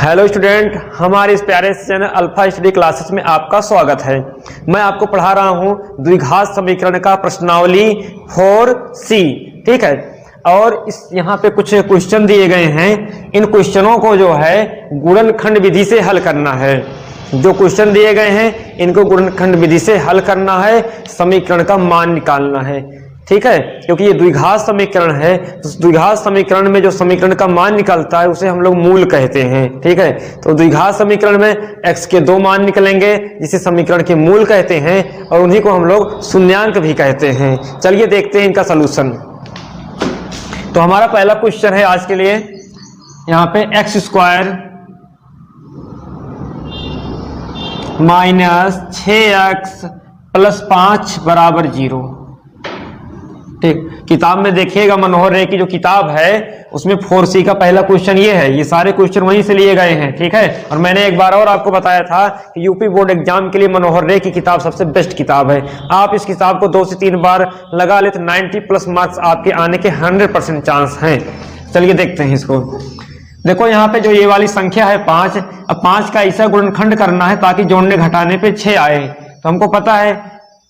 Hello student, हमारे इस प्यारे से चैनल अल्फा स्टडी क्लासेस में आपका स्वागत है। मैं आपको पढ़ा रहा हूं द्विघात समीकरण का प्रश्नावली 4C। ठीक है, और इस यहाँ पे कुछ क्वेश्चन दिए गए हैं। इन क्वेश्चनों को जो है गुणनखंड विधि से हल करना है। जो क्वेश्चन दिए गए हैं इनको गुणनखंड विधि से हल करना है, समीकरण का मान निकालना है। ठीक है, क्योंकि ये द्विघात समीकरण है, तो द्विघात समीकरण में जो समीकरण का मान निकलता है उसे हम लोग मूल कहते हैं। ठीक है, तो द्विघात समीकरण में x के दो मान निकलेंगे जिसे समीकरण के मूल कहते हैं, और उन्हीं को हम लोग शून्यांक भी कहते हैं। चलिए देखते हैं इनका सलूशन। तो हमारा पहला क्वेश्चन है आज के लिए, यहाँ पे x square minus 6x plus 5 बराबर 0। ठीक, किताब में देखिएगा, मनोहर रे की जो किताब है उसमें 4C का पहला क्वेश्चन ये है। ये सारे क्वेश्चन वहीं से लिए गए हैं। ठीक है, और मैंने एक बार और आपको बताया था कि यूपी बोर्ड एग्जाम के लिए मनोहर रे की किताब सबसे बेस्ट किताब है। आप इस किताब को 2 से 3 बार लगा ले तो 90+ मार्क्स आपके आने के 100% चांस हैं। चलिए देखते हैं इसको। देखो यहाँ पे जो ये वाली संख्या है 5, अब 5 का ऐसा गुणनखंड करना है ताकि जोड़ने घटाने पे 6 आए। तो हमको पता है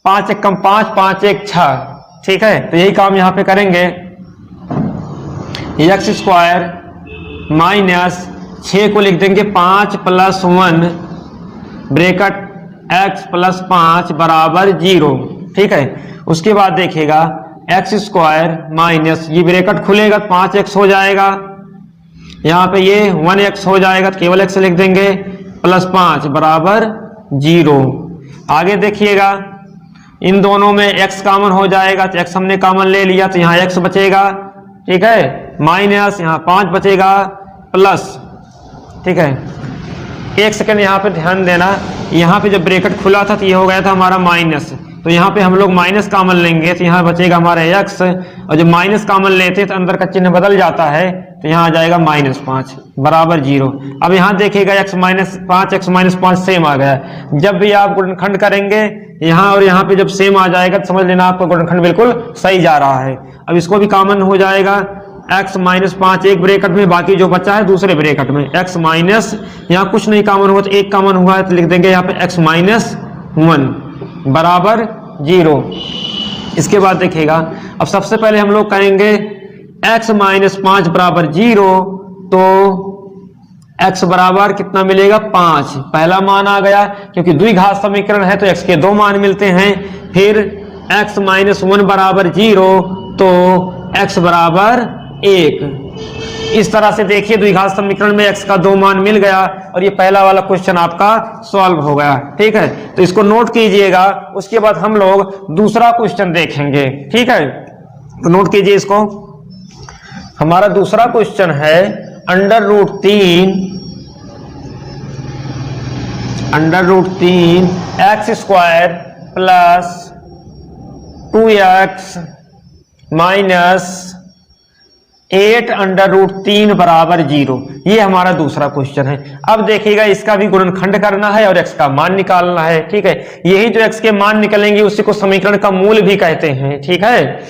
5 एक कम 5, 5 एक 6। ठीक है, तो यही काम यहाँ पे करेंगे। x स्क्वायर माइनस 6 को लिख देंगे 5 + 1 ब्रैकेट x + 5 बराबर 0। ठीक है, उसके बाद देखिएगा x स्क्वायर माइनस ये ब्रैकेट खुलेगा 5x हो जाएगा, यहाँ पे ये 1x हो जाएगा, तो केवल x लिख देंगे प्लस 5 बराबर 0। आगे देखिएगा इन दोनों में x कॉमन हो जाएगा, तो x हमने कॉमन ले लिया, तो यहाँ x बचेगा। ठीक है, माइनस यहाँ 5 बचेगा प्लस। ठीक है, एक सेकंड यहाँ पे ध्यान देना, यहाँ पे जब ब्रैकेट खुला था तो ये हो गया था हमारा माइनस, तो यहाँ पे हम लोग माइनस कॉमन लेंगे तो यहाँ बचेगा हमारा x, और जब माइनस कॉमन लेते तो अंदर का चिन्ह बदल जाता है, तो यहाँ आ जाएगा -5 बराबर 0। अब यहाँ देखिएगा x - 5 सेम आ गया। जब भी आप गुणनखंड करेंगे यहाँ और यहाँ पे जब सेम आ जाएगा तो समझ लेना आपका गुणनखंड बिल्कुल सही जा रहा है। अब इसको भी कॉमन हो जाएगा, x - 5 एक ब्रैकेट में, बाकी जो बचा है दूसरे ब्रैकेट में। x माइनस यहाँ कुछ नहीं कॉमन हुआ तो एक कॉमन हुआ है, तो लिख देंगे यहाँ पे x - 1 बराबर 0। इसके बाद देखिएगा, अब सबसे पहले हम लोग करेंगे x - 5 बराबर 0, तो x बराबर कितना मिलेगा 5। पहला मान आ गया, क्योंकि द्विघात समीकरण है तो x के दो मान मिलते हैं। फिर x - 1 बराबर 0, तो x बराबर 1। इस तरह से देखिए द्विघात समीकरण में x का दो मान मिल गया और ये पहला वाला क्वेश्चन आपका सॉल्व हो गया। ठीक है, तो इसको नोट कीजिएगा। उसके बाद हम लोग दूसरा क्वेश्चन देखेंगे। ठीक है, तो नोट कीजिए इसको। हमारा दूसरा क्वेश्चन है √3 x square plus 2x minus 8 √3 बराबर 0। ये हमारा दूसरा क्वेश्चन है। अब देखिएगा इसका भी गुणनखंड करना है और x का मान निकालना है। ठीक है, यही जो x के मान निकलेंगे उसी को समीकरण का मूल भी कहते हैं। ठीक है,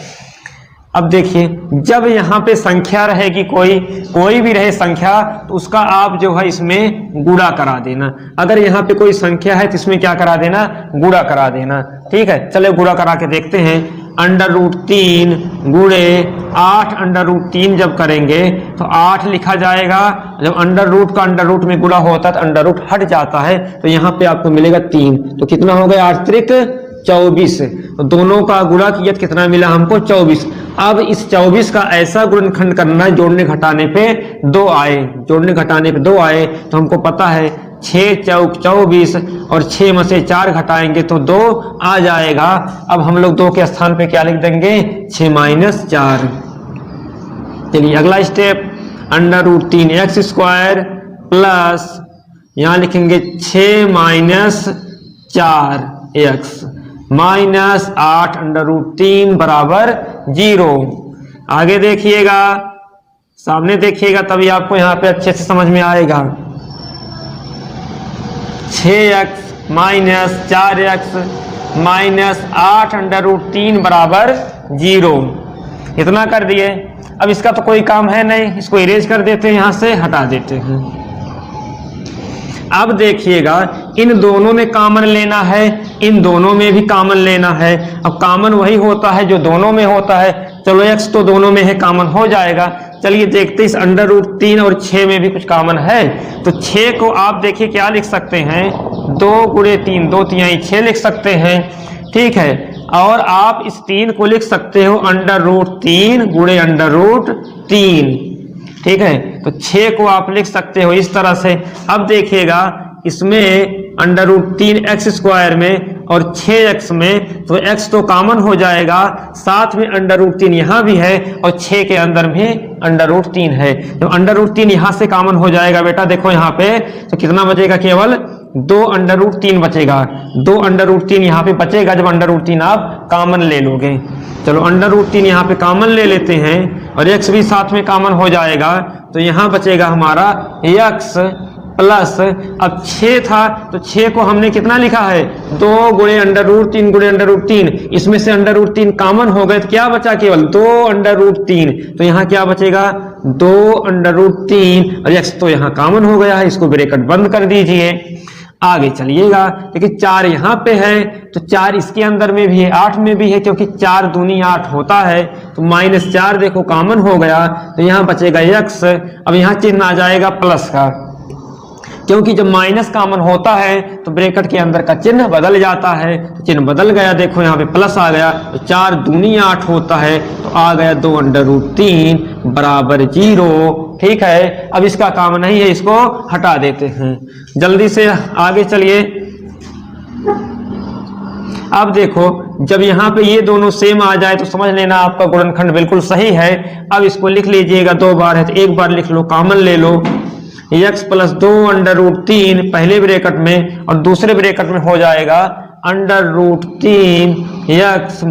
अब देखिए जब यहाँ पे संख्या रहेगी, कोई भी रहे संख्या, तो उसका आप जो है इसमें गुणा करा देना। अगर यहाँ पे कोई संख्या है तो इसमें क्या करा देना, गुणा करा देना। ठीक है, चले गुणा करा के देखते हैं। √3 गुणे 8 √3 जब करेंगे तो 8 लिखा जाएगा। जब अंडर रूट में गुणा होता है तो अंडर रूट हट जाता है, तो यहाँ पे आपको मिलेगा 3। तो कितना हो गया 8 त्रिक 24। तो दोनों का गुणा किया, कितना मिला हमको 24। अब इस 24 का ऐसा गुणनखंड करना है जोड़ने घटाने पे 2 आए, जोड़ने घटाने पे 2 आए, तो हमको पता है 6 चौक 24 और 6 में से 4 घटाएंगे तो 2 आ जाएगा। अब हम लोग 2 के स्थान पे क्या लिख देंगे, 6 - 4। चलिए अगला स्टेप, √3 x स्क्वायर प्लस यहाँ लिखेंगे 6 - 4x माइनस 8 √3 बराबर 0। आगे देखिएगा, सामने देखिएगा, तभी आपको यहाँ पे अच्छे से समझ में आएगा। 6x माइनस 4x माइनस 8 √3 बराबर 0। इतना कर दिए। अब इसका तो कोई काम है नहीं, इसको इरेज कर देते हैं, यहां से हटा देते हैं। अब देखिएगा इन दोनों में कॉमन लेना है, इन दोनों में भी कॉमन लेना है। अब कॉमन वही होता है जो दोनों में होता है। चलो x तो दोनों में है, कॉमन हो जाएगा। चलिए देखते हैं इस √3 और 6 में भी कुछ कॉमन है। तो 6 को आप देखिए क्या लिख सकते हैं, 2 × 3, 2 तिहाई 6 लिख सकते हैं, ठीक है। और आप इस 3 को लिख सकते हो √3 × √3, ठीक है। तो 6 को आप लिख सकते हो इस तरह से। अब देखिएगा इसमें √3x² में और 6x में, तो x तो कॉमन हो जाएगा, साथ में √3 यहाँ भी है और 6 के अंदर भी √3 है। तो √3 यहाँ से कॉमन हो जाएगा बेटा, देखो यहाँ पे तो कितना बचेगा, केवल 2 √3 बचेगा। 2 √3 यहाँ पे बचेगा जब √3 आप कॉमन ले लोगे। चलो √3 यहाँ पे कॉमन ले लेते हैं और x भी साथ में कॉमन हो जाएगा। तो यहाँ बचेगा हमारा x प्लस, अब 6 था तो 6 को हमने कितना लिखा है, 2 × √3 इसमें से √3 कॉमन हो गए तो क्या बचा, केवल 2 √3। तो यहाँ क्या बचेगा, 2 √3 और x तो यहाँ कॉमन हो गया है, इसको ब्रैकेट बंद कर दीजिए। आगे चलिएगा, देखिए 4 यहाँ पे है तो 4 इसके अंदर में भी है, 8 में भी है, क्योंकि 4 दूनी 8 होता है। तो -4 देखो कॉमन हो गया, तो यहाँ बचेगा x। अब यहाँ चिन्ह आ जाएगा प्लस का, क्योंकि जब माइनस कॉमन होता है तो ब्रैकेट के अंदर का चिन्ह बदल जाता है। तो चिन्ह बदल गया, देखो यहाँ पे प्लस आ गया, तो 4 दूनी 8 होता है, तो आ गया 2 √3 बराबर 0, ठीक है। अब इसका काम नहीं है, इसको हटा देते हैं। जल्दी से आगे चलिए। अब देखो जब यहाँ पे ये दोनों सेम आ जाए तो समझ लेना आपका गुणनखंड बिल्कुल सही है। अब इसको लिख लीजिएगा, 2 बार है तो एक बार लिख लो, कॉमन ले लो। x प्लस 2 √3 पहले ब्रैकेट में और दूसरे ब्रैकेट में हो जाएगा √3 x -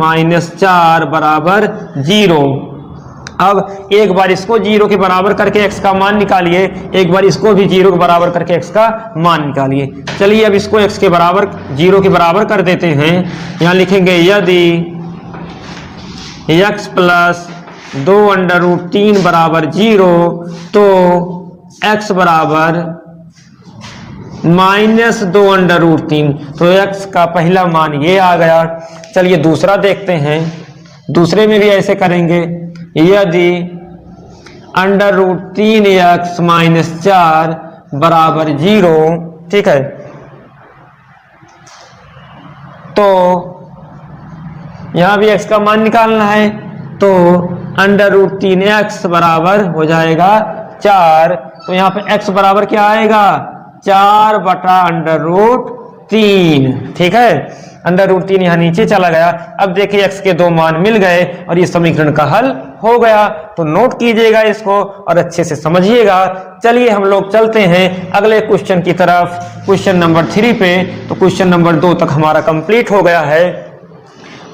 4 बराबर 0। अब एक बार इसको 0 के बराबर करके x का मान निकालिए, एक बार इसको भी 0 के बराबर करके x का मान निकालिए। चलिए अब इसको x के बराबर 0 के बराबर कर देते हैं। यहाँ लिखेंगे यदि x प्लस 2 √3 बराबर 0 तो x बराबर -2 √3, तो x का पहला मान ये आ गया। चलिए दूसरा देखते हैं, दूसरे में भी ऐसे करेंगे। यदि √3x - 4 बराबर 0, ठीक है, तो यहां भी x का मान निकालना है। तो √3x बराबर हो जाएगा 4, तो यहाँ पे x बराबर क्या आएगा, 4/√3, ठीक है। √3 यहाँ नीचे चला गया। अब देखिए x के 2 मान मिल गए और ये समीकरण का हल हो गया। तो नोट कीजिएगा इसको और अच्छे से समझिएगा। चलिए हम लोग चलते हैं अगले क्वेश्चन की तरफ, क्वेश्चन नंबर 3 पे। तो क्वेश्चन नंबर 2 तक हमारा कंप्लीट हो गया है।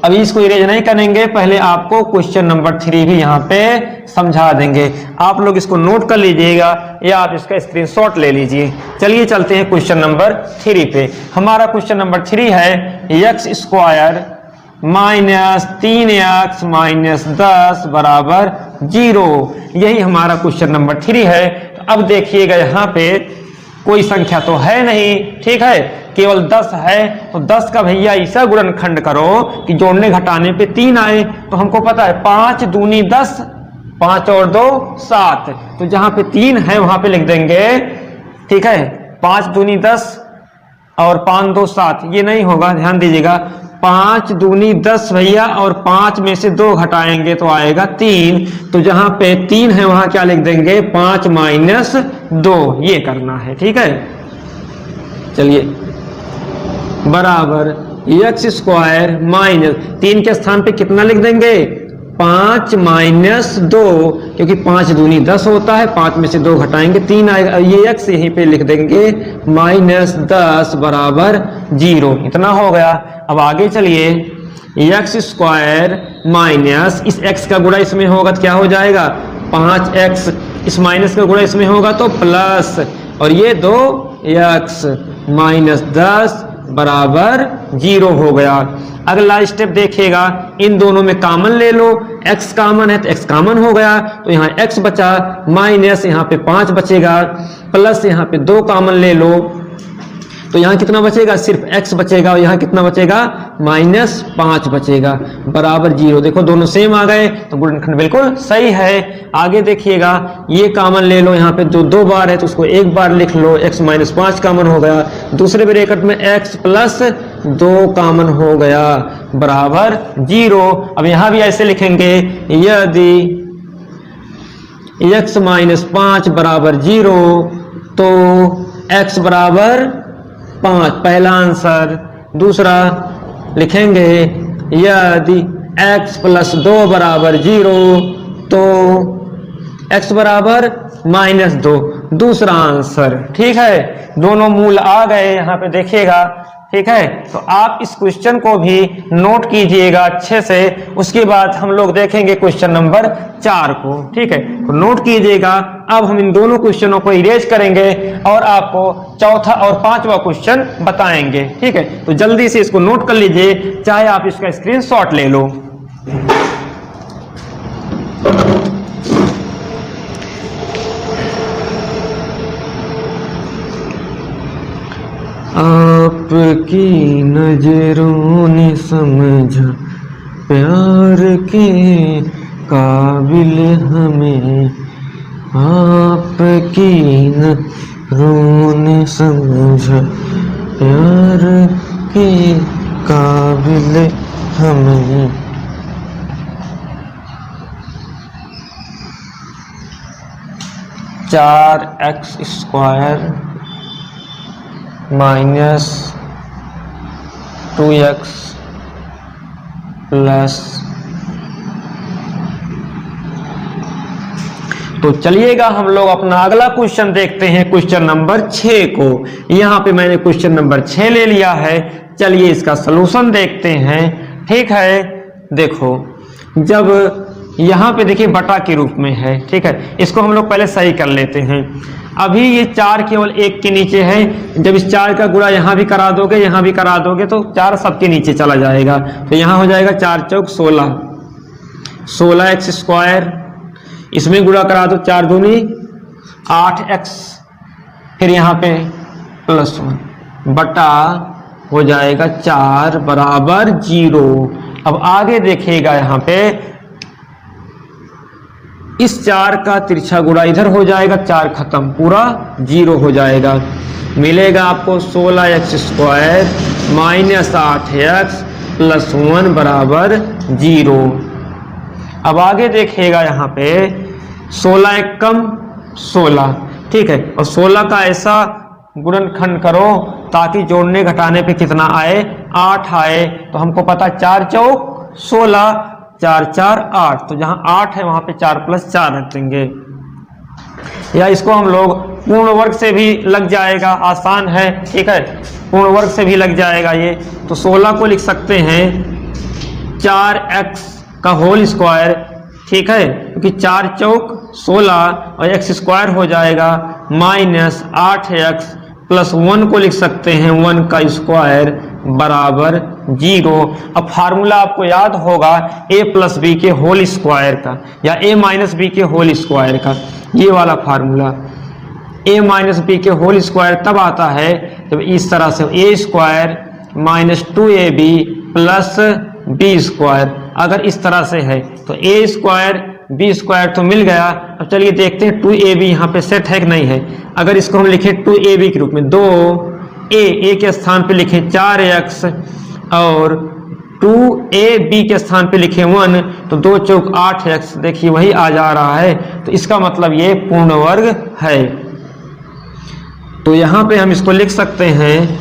अभी इसको इरेज नहीं करेंगे, पहले आपको क्वेश्चन नंबर 3 भी यहाँ पे समझा देंगे। आप लोग इसको नोट कर लीजिएगा या आप इसका स्क्रीनशॉट ले लीजिए। चलिए चलते हैं क्वेश्चन नंबर 3 पे। हमारा क्वेश्चन नंबर 3 है x² - 3x - 10 बराबर 0। यही हमारा क्वेश्चन नंबर 3 है। तो अब देखिएगा यहाँ पे कोई संख्या तो है नहीं, ठीक है, केवल 10 है। तो 10 का भैया ऐसा गुणनखंड करो कि जोड़ने घटाने पे 3 आए। तो हमको पता है 5 दूनी 10, 5 और 2 7, तो जहां पे 3 है वहां पे लिख देंगे, ठीक है। 5 दूनी 10 और 5 2 7, ये नहीं होगा, ध्यान दीजिएगा। 5 दूनी 10 भैया और 5 में से 2 घटाएंगे तो आएगा 3। तो जहां पे 3 है वहां क्या लिख देंगे, 5 - 2, ये करना है, ठीक है। चलिए बराबर x² - 3 के स्थान पे कितना लिख देंगे, 5 - 2, क्योंकि 5 दूनी 10 होता है, 5 में से 2 घटाएंगे 3 आएगा। ये x यहीं पे लिख देंगे -10 बराबर 0। इतना हो गया। अब आगे चलिए, x² माइनस इस x का गुणा इसमें होगा तो क्या हो जाएगा, 5x, इस माइनस का गुणा इसमें होगा तो प्लस, और ये 2x -10 बराबर 0 हो गया। अगला स्टेप देखिएगा, इन दोनों में कॉमन ले लो, x कॉमन है तो x कॉमन हो गया, तो यहाँ x बचा, माइनस यहाँ पे 5 बचेगा, प्लस यहाँ पे 2 कॉमन ले लो, तो यहाँ कितना बचेगा, सिर्फ x बचेगा और यहाँ कितना बचेगा, -5 बचेगा बराबर 0। देखो दोनों सेम आ गए तो गुणनखंड बिल्कुल सही है। आगे देखिएगा, ये कॉमन ले लो, यहाँ पे जो 2 बार है तो उसको एक बार लिख लो, x -5 कॉमन हो गया। दूसरे ब्रैकेट में x + 2 कॉमन हो गया बराबर 0। अब यहाँ भी ऐसे लिखेंगे, यदि x -5 बराबर 0 तो x बराबर 5, पहला आंसर। दूसरा लिखेंगे, यदि x + 2 बराबर 0 तो x बराबर -2, दूसरा आंसर। ठीक है, दोनों मूल आ गए यहाँ पे देखिएगा। ठीक है, तो आप इस क्वेश्चन को भी नोट कीजिएगा अच्छे से, उसके बाद हम लोग देखेंगे क्वेश्चन नंबर 4 को। ठीक है, तो नोट कीजिएगा। अब हम इन दोनों क्वेश्चनों को इरेज करेंगे और आपको चौथा और 5वां क्वेश्चन बताएंगे। ठीक है, तो जल्दी से इसको नोट कर लीजिए, चाहे आप इसका स्क्रीनशॉट ले लो। आपकी नजरों ने समझा प्यार के काबिल हमें, आपकी नजरों ने समझा प्यार के काबिल हमें। चार x² -2x प्लस, तो चलिएगा हम लोग अपना अगला क्वेश्चन देखते हैं, क्वेश्चन नंबर 6 को। यहाँ पे मैंने क्वेश्चन नंबर 6 ले लिया है। चलिए इसका सलूशन देखते हैं। ठीक है, देखो जब यहाँ पे देखिए बटा के रूप में है। ठीक है, इसको हम लोग पहले सही कर लेते हैं। अभी ये 4 केवल 1 के नीचे है, जब इस 4 का गुणा यहाँ भी करा दोगे, यहाँ भी करा दोगे तो 4 सबके नीचे चला जाएगा। तो यहाँ हो जाएगा 4 चौक 16, 16x², इसमें गुणा करा दो 4 दूनी 8x, फिर यहाँ पे +1 बटा हो जाएगा 4 बराबर 0। अब आगे देखिएगा, यहाँ पे इस 4 का तिरछा गुणा इधर हो जाएगा, 4 खत्म, पूरा 0 हो जाएगा। मिलेगा आपको 16x² -8x +1 बराबर 0। अब आगे देखिएगा, यहाँ पे 16 एक कम 16। ठीक है, और 16 का ऐसा गुणनखंड करो ताकि जोड़ने घटाने पे कितना आए, 8 आए। तो हमको पता 4 चौक 16, 4 4 8, तो जहां 8 है वहां पे 4 + 4 रख देंगे, या इसको हम लोग पूर्ण वर्ग से भी लग जाएगा, आसान है। ठीक है, पूर्ण वर्ग से भी लग जाएगा ये। तो 16 को लिख सकते हैं 4x²। ठीक है, क्योंकि 4 चौक 16 और x² हो जाएगा -8x +1 को लिख सकते हैं 1² बराबर 0। अब फार्मूला आपको याद होगा a + b के होल स्क्वायर का, या a - b के होल स्क्वायर का, ये वाला फार्मूला। a - b के होल स्क्वायर तब आता है जब इस तरह से a² -2ab + b², अगर इस तरह से है तो a² b² तो मिल गया। अब चलिए देखते हैं 2ab यहाँ पे सेट है कि नहीं है। अगर इसको हम लिखें 2ab के रूप में, 2a के स्थान पे लिखें 4x और 2ab के स्थान पे लिखें 1, तो 2 चौक 8x, देखिए वही आ जा रहा है। तो इसका मतलब ये पूर्ण वर्ग है। तो यहाँ पे हम इसको लिख सकते हैं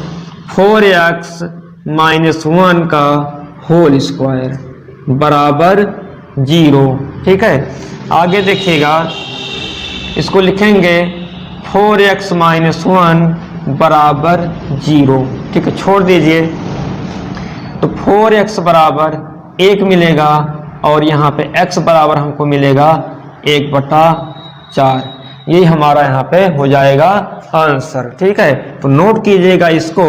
4x - 1 का होल स्क्वायर बराबर 0। ठीक है, आगे देखिएगा, इसको लिखेंगे 4x - 1 बराबर 0। ठीक है, छोड़ दीजिए। तो 4x बराबर 1 मिलेगा और यहाँ पे x बराबर हमको मिलेगा 1/4। यही हमारा यहाँ पे हो जाएगा आंसर। ठीक है, तो नोट कीजिएगा इसको,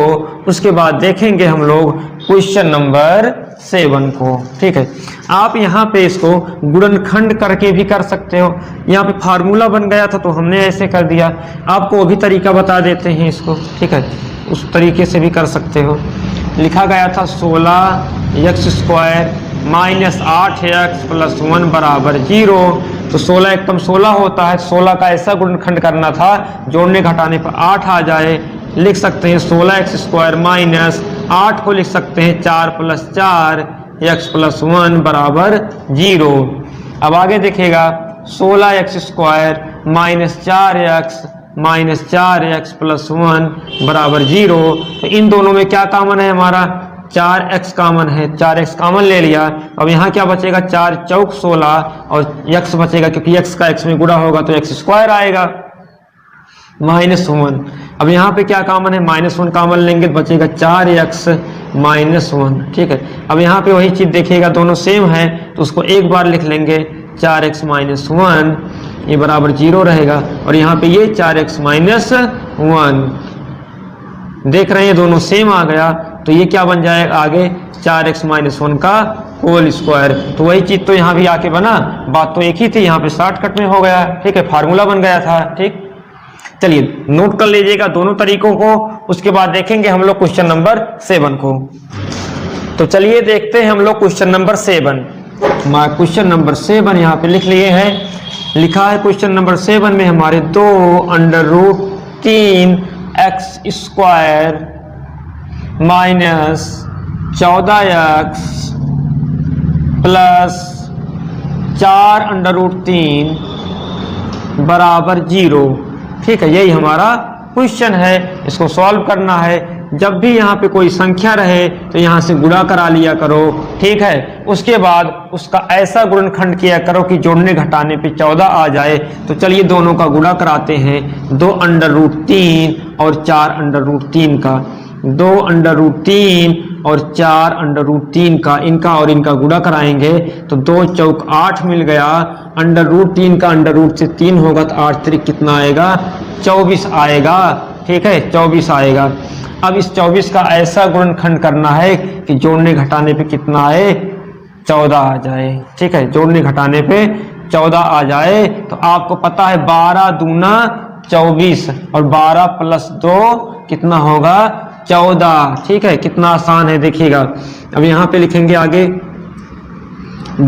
उसके बाद देखेंगे हम लोग क्वेश्चन नंबर 7 को। ठीक है, आप यहाँ पे इसको गुणनखंड करके भी कर सकते हो। यहाँ पे फार्मूला बन गया था तो हमने ऐसे कर दिया, आपको वो भी तरीका बता देते हैं इसको। ठीक है, उस तरीके से भी कर सकते हो। लिखा गया था 16x² माइनस 8x प्लस 1 बराबर 0। तो 16 एकदम 16 होता है, 16 का ऐसा गुणनखंड करना था जोड़ने घटाने पर 8 आ जाए। लिख सकते हैं 16x² माइनस 8 को लिख सकते हैं 4 + 4x प्लस 1 बराबर 0। अब आगे देखिएगा 16x² माइनस 4x प्लस 1 बराबर 0। तो इन दोनों में क्या कॉमन है हमारा, 4x कॉमन है, 4x कॉमन ले लिया। अब यहाँ क्या बचेगा, 4 चौक 16 और x बचेगा, क्योंकि x का x में गुणा होगा तो x² आएगा -1। अब यहाँ पे क्या कॉमन है, -1 कॉमन लेंगे तो बचेगा 4x -1। ठीक है, अब यहाँ पे वही चीज देखिएगा, दोनों सेम है तो उसको एक बार लिख लेंगे 4x -1, ये बराबर 0 रहेगा। और यहाँ पे ये 4x -1 देख रहे हैं, दोनों सेम आ गया तो ये क्या बन जाएगा आगे, 4x -1 का होल स्क्वायर। तो वही चीज तो यहाँ भी आके बना, बात तो एक ही थी, यहाँ पे शॉर्टकट में हो गया। ठीक है, फार्मूला बन गया था। ठीक, चलिए नोट कर लीजिएगा दोनों तरीकों को, उसके बाद देखेंगे हम लोग क्वेश्चन नंबर 7 को। तो चलिए देखते हैं हम लोग क्वेश्चन नंबर 7। क्वेश्चन नंबर 7 यहाँ पे लिख लिए हैं। लिखा है क्वेश्चन नंबर 7 में हमारे 2√3x² माइनस 14x प्लस 4√3 बराबर 0। ठीक है, यही हमारा क्वेश्चन है, इसको सॉल्व करना है। जब भी यहाँ पे कोई संख्या रहे तो यहाँ से गुणा करा लिया करो। ठीक है, उसके बाद उसका ऐसा गुणनखंड किया करो कि जोड़ने घटाने पे 14 आ जाए। तो चलिए दोनों का गुणा कराते हैं, 2√3 और 4√3 का, 2√3 और 4√3 का, इनका और इनका गुणा कराएंगे तो 2 चौक 8 मिल गया। √3 का √ से 3 होगा तो 8 3 कितना आएगा, 24 आएगा। ठीक है, 24 आएगा। अब इस 24 का ऐसा गुणनखंड करना है कि जोड़ने घटाने पे कितना आए, 14 आ जाए। ठीक है, जोड़ने घटाने पे 14 आ जाए। तो आपको पता है 12 दूना 24 और 12 + 2 कितना होगा, 14। ठीक है, कितना आसान है देखिएगा। अब यहाँ पे लिखेंगे आगे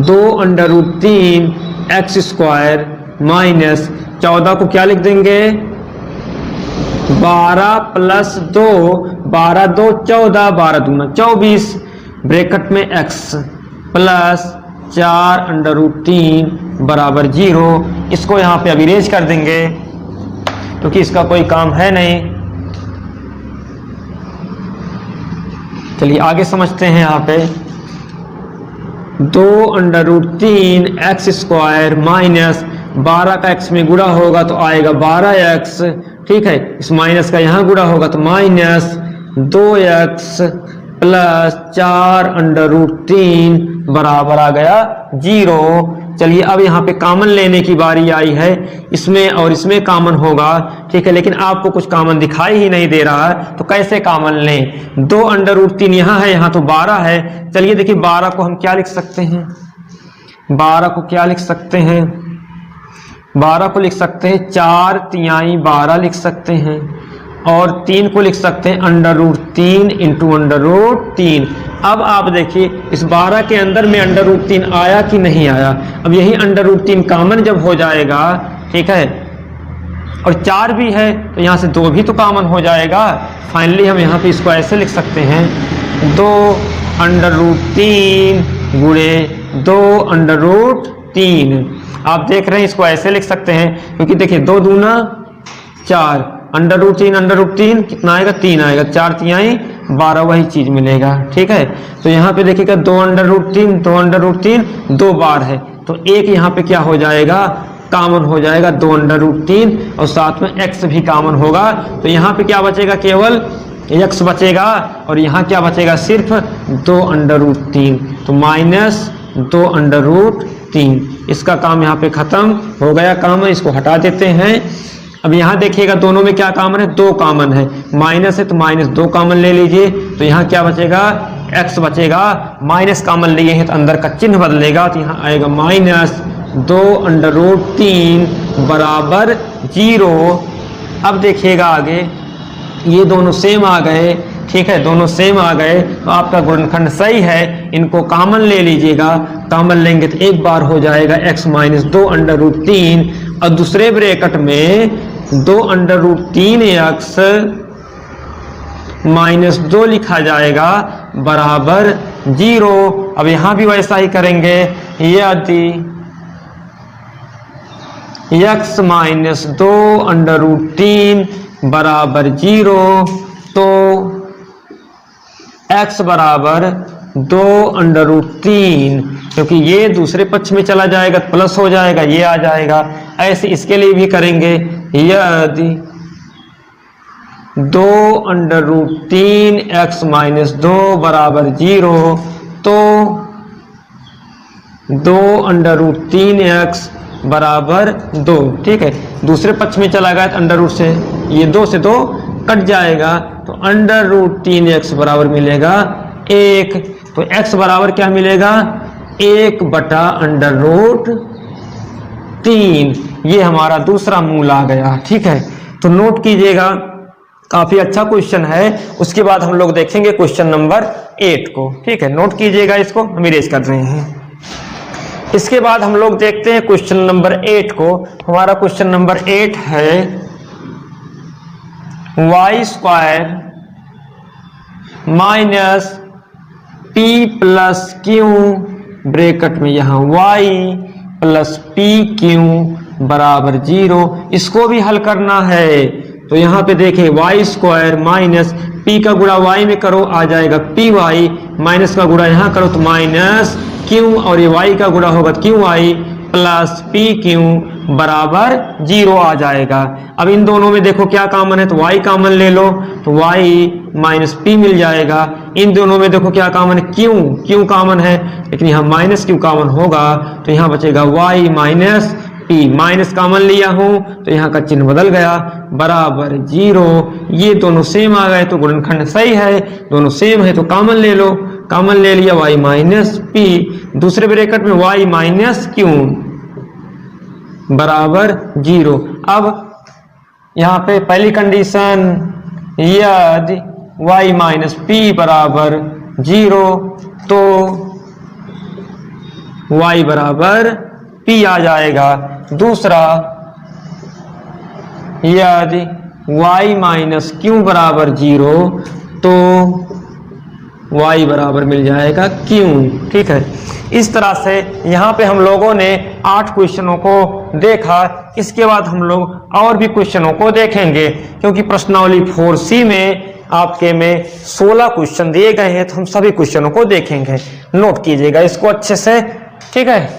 2√3x² माइनस 14 को क्या लिख देंगे, 12 + 2, 12 2 14, 12 दूना 24, ब्रैकेट में x प्लस 4√3 बराबर 0। इसको यहाँ पे अब इरेज कर देंगे क्योंकि इसका कोई काम है नहीं। चलिए आगे समझते हैं। यहाँ पे 2√3x² माइनस 12 का x में गुणा होगा तो आएगा 12x। ठीक है, इस माइनस का यहाँ गुणा होगा तो -2x प्लस 4√3 बराबर आ गया 0। चलिए अब यहाँ पे कॉमन लेने की बारी आई है, इसमें और इसमें कॉमन होगा। ठीक है, लेकिन आपको कुछ कॉमन दिखाई ही नहीं दे रहा है तो कैसे कॉमन लें। 2√3 यहाँ है, यहाँ तो 12 है। चलिए देखिए 12 को हम क्या लिख सकते हैं, 12 को क्या लिख सकते हैं, 12 को लिख सकते हैं 4 तिहाई 12 लिख सकते हैं, और 3 को लिख सकते हैं √3 × √3। अब आप देखिए इस 12 के अंदर में √3 आया कि नहीं आया। अब यही √3 कॉमन जब हो जाएगा, ठीक है, और 4 भी है तो यहाँ से 2 भी तो कॉमन हो जाएगा। फाइनली हम यहाँ पे इसको ऐसे लिख सकते हैं 2√3 गुणे 2√3। आप देख रहे हैं इसको ऐसे लिख सकते हैं क्योंकि देखिए 2 दूना 4, √3 कितना आएगा, 3 आएगा, 4 तिहाई 12 वही चीज मिलेगा। ठीक है, तो यहाँ पे देखिएगा 2√3 2 बार है तो एक यहाँ पे क्या हो जाएगा, कॉमन हो जाएगा 2√3 और साथ में x भी कॉमन होगा। तो यहाँ पे क्या बचेगा, केवल x बचेगा और यहाँ क्या बचेगा, सिर्फ 2√3। तो -2√3। इसका काम यहाँ पे खत्म हो गया कॉमन, इसको हटा देते हैं। अब यहाँ देखिएगा दोनों में क्या कॉमन है, 2 कॉमन है, माइनस है तो -2 कॉमन ले लीजिए। तो यहाँ क्या बचेगा, x बचेगा। माइनस कॉमन लिए हैं तो अंदर का चिन्ह बदलेगा तो यहाँ आएगा -2√3 बराबर 0। अब देखिएगा आगे ये दोनों सेम आ गए, ठीक है, दोनों सेम आ गए तो आपका गुणनखंड सही है। इनको कॉमन ले लीजिएगा, कॉमन लेंगे तो एक बार हो जाएगा x माइनस 2 अंडर रूट 3 और दूसरे ब्रैकेट में 2 अंडर रूट 3x माइनस 2 लिखा जाएगा बराबर 0। अब यहां भी वैसा ही करेंगे, यदि x माइनस 2 अंडर रूट 3 बराबर 0 तो x बराबर 2 अंडर रूट 3, क्योंकि ये दूसरे पक्ष में चला जाएगा प्लस हो जाएगा, ये आ जाएगा। ऐसे इसके लिए भी करेंगे, यदि 2 अंडर रूट 3 x माइनस 2 बराबर 0 तो 2 अंडर रूट 3 x बराबर 2, ठीक है। दूसरे पक्ष में चला गया अंडर रूट से, ये 2 से 2 कट जाएगा तो अंडर रूट 3x बराबर मिलेगा 1। तो x बराबर क्या मिलेगा, 1 बटा अंडर रूट 3। ये हमारा दूसरा मूल आ गया, ठीक है। तो नोट कीजिएगा, काफी अच्छा क्वेश्चन है। उसके बाद हम लोग देखेंगे क्वेश्चन नंबर 8 को, ठीक है। नोट कीजिएगा, इसको हम इरेज कर रहे हैं। इसके बाद हम लोग देखते हैं क्वेश्चन नंबर 8 को। हमारा क्वेश्चन नंबर 8 है y square minus P plus Q, bracket में यहां y प्लस पी क्यू बराबर 0। इसको भी हल करना है। तो यहां पे देखिए y स्क्वायर माइनस p का गुणा y में करो आ जाएगा पी वाई, माइनस का गुणा यहां करो तो माइनस क्यू, और ये y का गुणा होगा Q Y plus P Q बराबर 0 आ जाएगा। अब इन दोनों में देखो क्या कॉमन है, तो y कॉमन ले लो तो y माइनस पी मिल जाएगा। इन दोनों में देखो क्या कॉमन है, क्यू कॉमन है, लेकिन यहाँ माइनस क्यू कॉमन होगा तो यहाँ बचेगा y minus P. Minus common लिया हूं तो यहाँ का चिन्ह बदल गया, बराबर 0। ये दोनों सेम आ गए तो गुणनखंड सही है, दोनों सेम है तो कॉमन ले लो, कॉमन ले लिया y माइनस पी, दूसरे ब्रैकेट में y माइनस क्यू बराबर 0। अब यहाँ पे पहली कंडीशन, यदि y माइनस पी बराबर 0 तो y बराबर p आ जाएगा। दूसरा, यदि y माइनस क्यू बराबर 0 तो y बराबर मिल जाएगा q, ठीक है। इस तरह से यहाँ पे हम लोगों ने 8 क्वेश्चनों को देखा। इसके बाद हम लोग और भी क्वेश्चनों को देखेंगे, क्योंकि प्रश्नावली 4C में आपके में 16 क्वेश्चन दिए गए हैं तो हम सभी क्वेश्चनों को देखेंगे। नोट कीजिएगा इसको अच्छे से, ठीक है।